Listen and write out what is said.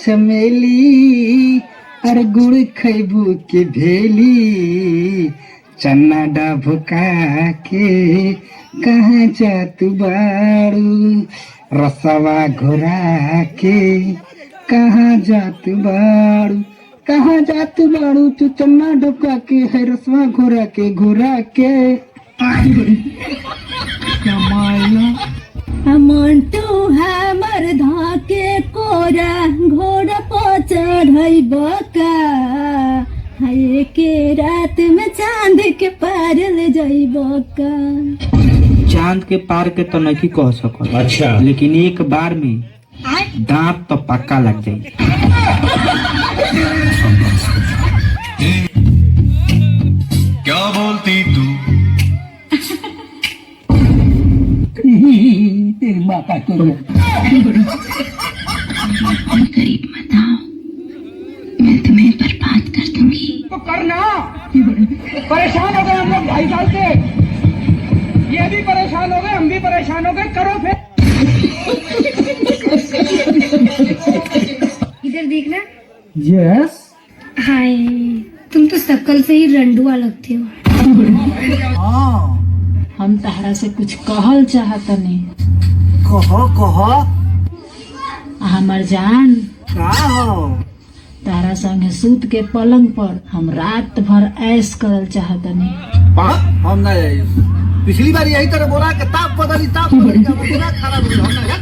चमेली और गुड़ खैबू के भेली चन्ना डभका के कहाँ जातू बाड़ू रसवा घोरा के कहाँ जातू बाड़ू तू चन्ना डबका के है रसवा घोरा के क्या मायना मंटू हमर धाके कोरा घोड़ा पर चढ़ई बका हाय के रात में चांद के पार ले जाई बका। चांद के पार के तो नहीं कह सकत, अच्छा, लेकिन एक बार में दांत तो पक्का लग जाए। क्या बोलती तू? तेरी माता को करीब मत आओ, मैं तुम्हें बर्बाद कर दूंगी। तो करना, परेशान हो गए हम लोग 2.5 साल से, ये भी परेशान हो गए, हम भी परेशान हो गए, करो फिर। इधर देखना। यस हाय, तुम तो शक्ल से ही रंडुआ लगते हो। हम तहरा से कुछ कहल चाहतनी। कहो हमर जान, का हो? तारा संगे सूत के पलंग पर हम रात भर ऐश करल चाहतनी। हम ना पिछली बार यही तरह बोला कि ताप बदली पूरा खराब हो गया।